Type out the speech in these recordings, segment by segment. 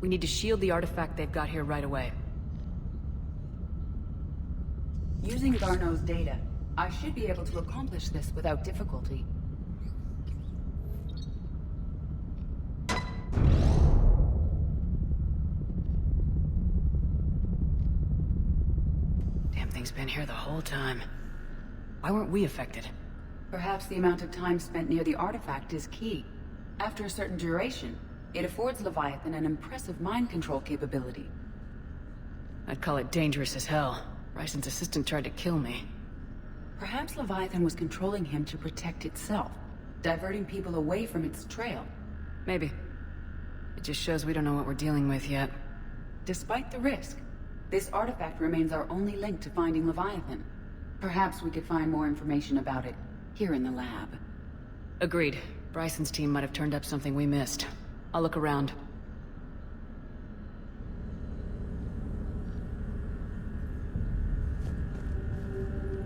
We need to shield the artifact they've got here right away. Using Garneau's data, I should be able to accomplish this without difficulty. Damn thing's been here the whole time. Why weren't we affected? Perhaps the amount of time spent near the artifact is key. After a certain duration, it affords Leviathan an impressive mind control capability. I'd call it dangerous as hell. Bryson's assistant tried to kill me. Perhaps Leviathan was controlling him to protect itself, diverting people away from its trail. Maybe. It just shows we don't know what we're dealing with yet. Despite the risk, this artifact remains our only link to finding Leviathan. Perhaps we could find more information about it here in the lab. Agreed. Bryson's team might have turned up something we missed. I'll look around.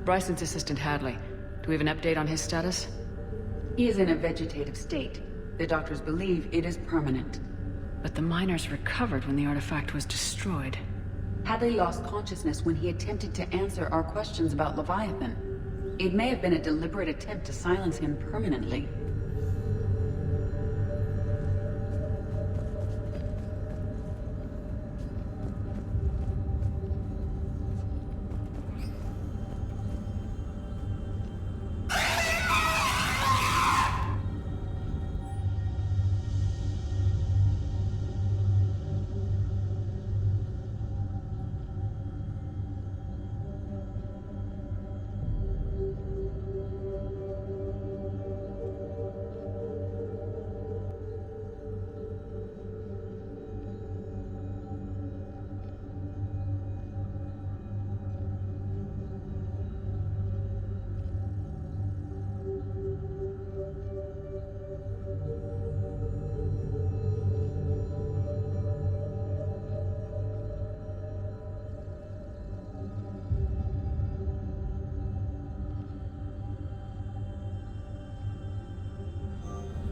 Bryson's assistant Hadley. Do we have an update on his status? He is in a vegetative state. The doctors believe it is permanent. But the miners recovered when the artifact was destroyed. Hadley lost consciousness when he attempted to answer our questions about Leviathan. It may have been a deliberate attempt to silence him permanently.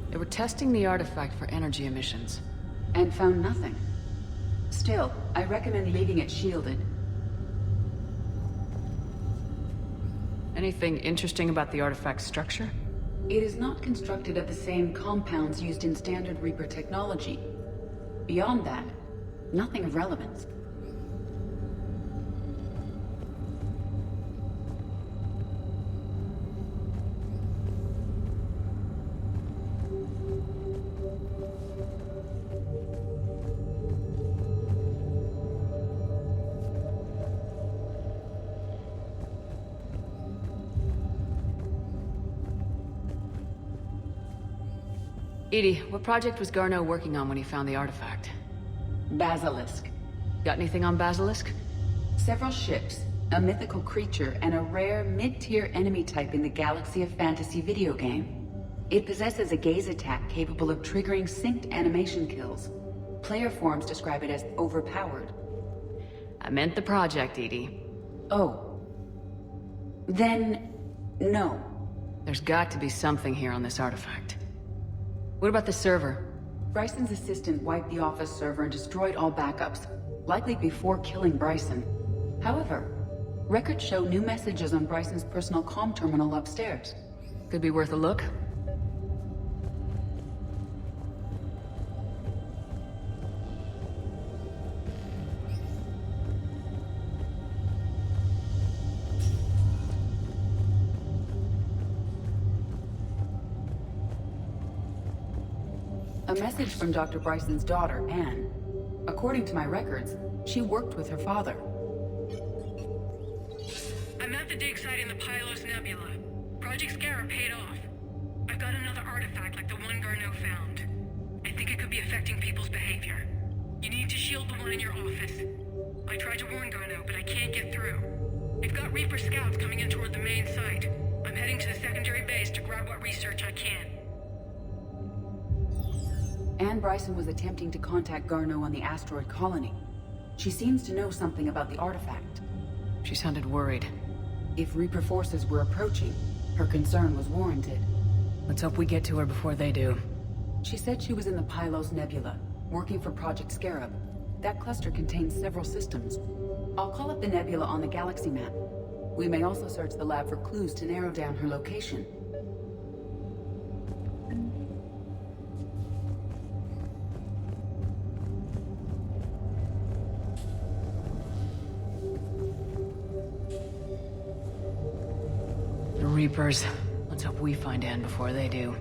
They were testing the artifact for energy emissions. And found nothing. Still, I recommend leaving it shielded. Anything interesting about the artifact's structure? It is not constructed of the same compounds used in standard Reaper technology. Beyond that, nothing of relevance. Edie, what project was Garneau working on when he found the artifact? Basilisk. Got anything on Basilisk? Several ships, a mythical creature, and a rare mid-tier enemy type in the Galaxy of Fantasy video game. It possesses a gaze attack capable of triggering synced animation kills. Player forums describe it as overpowered. I meant the project, Edie. Oh. Then, no. There's got to be something here on this artifact. What about the server? Bryson's assistant wiped the office server and destroyed all backups, likely before killing Bryson. However, records show new messages on Bryson's personal comm terminal upstairs. Could be worth a look. A message from Dr. Bryson's daughter, Anne. According to my records, she worked with her father. I'm at the dig site in the Pylos Nebula. Project Scarab paid off. I've got another artifact like the one Garneau found. I think it could be affecting people's behavior. You need to shield the one in your office. I tried to warn Garneau, but I can't get through. They've got Reaper scouts coming in toward the main site. I'm heading to the secondary base to grab what research I can. Anne Bryson was attempting to contact Garneau on the asteroid colony. She seems to know something about the artifact. She sounded worried. If Reaper forces were approaching, her concern was warranted. Let's hope we get to her before they do. She said she was in the Pylos Nebula, working for Project Scarab. That cluster contains several systems. I'll call up the nebula on the galaxy map. We may also search the lab for clues to narrow down her location. The Reapers. Let's hope we find Anne before they do.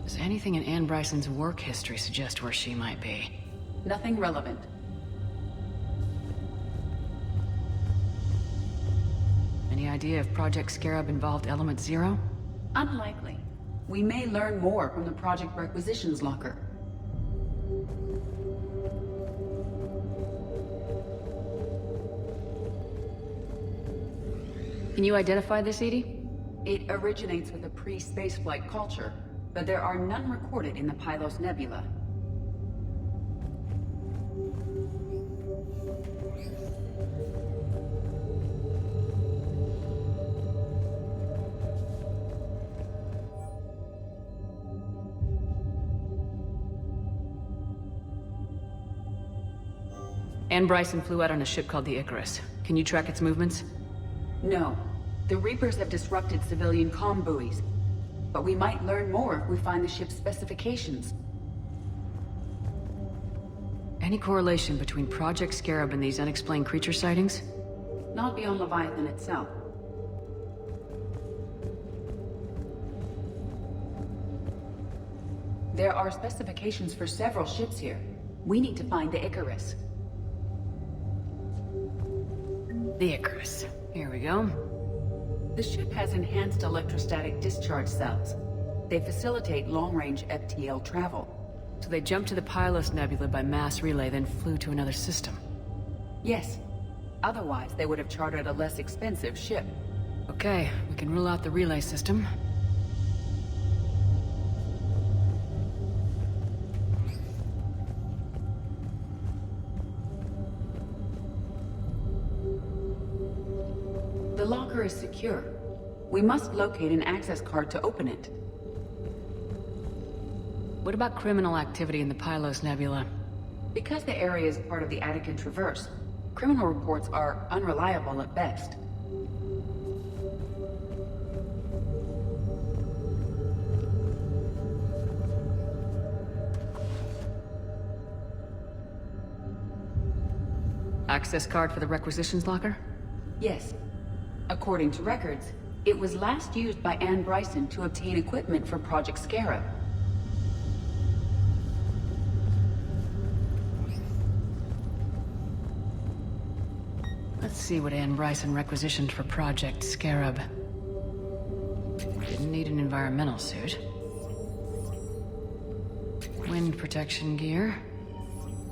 Does anything in Anne Bryson's work history suggest where she might be? Nothing relevant. Any idea if Project Scarab involved Element Zero? Unlikely. We may learn more from the Project Requisitions Locker. Can you identify this, Edie? It originates with a pre-spaceflight culture, but there are none recorded in the Pylos Nebula. Anne Bryson flew out on a ship called the Icarus. Can you track its movements? No. The Reapers have disrupted civilian comm buoys. But we might learn more if we find the ship's specifications. Any correlation between Project Scarab and these unexplained creature sightings? Not beyond Leviathan itself. There are specifications for several ships here. We need to find the Icarus. The Icarus. Here we go. The ship has enhanced electrostatic discharge cells. They facilitate long-range FTL travel. So they jumped to the Pylos Nebula by mass relay, then flew to another system. Yes. Otherwise, they would have chartered a less expensive ship. Okay, we can rule out the relay system. The locker is secure. We must locate an access card to open it. What about criminal activity in the Pylos Nebula? Because the area is part of the Attican Traverse, criminal reports are unreliable at best. Access card for the requisitions locker? Yes. According to records, it was last used by Anne Bryson to obtain equipment for Project Scarab. Let's see what Anne Bryson requisitioned for Project Scarab. Didn't need an environmental suit. Wind protection gear.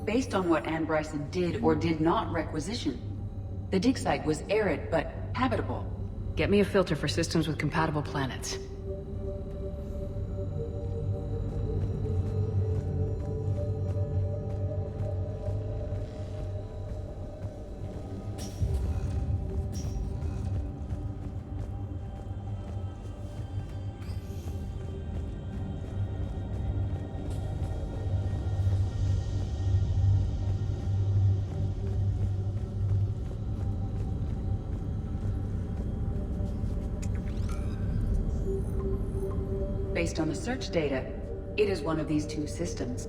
Based on what Anne Bryson did or did not requisition, the dig site was arid but habitable. Get me a filter for systems with compatible planets. Based on the search data, it is one of these two systems.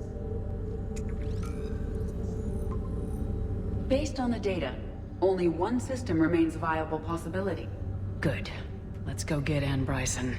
Based on the data, only one system remains a viable possibility. Good. Let's go get Anne Bryson.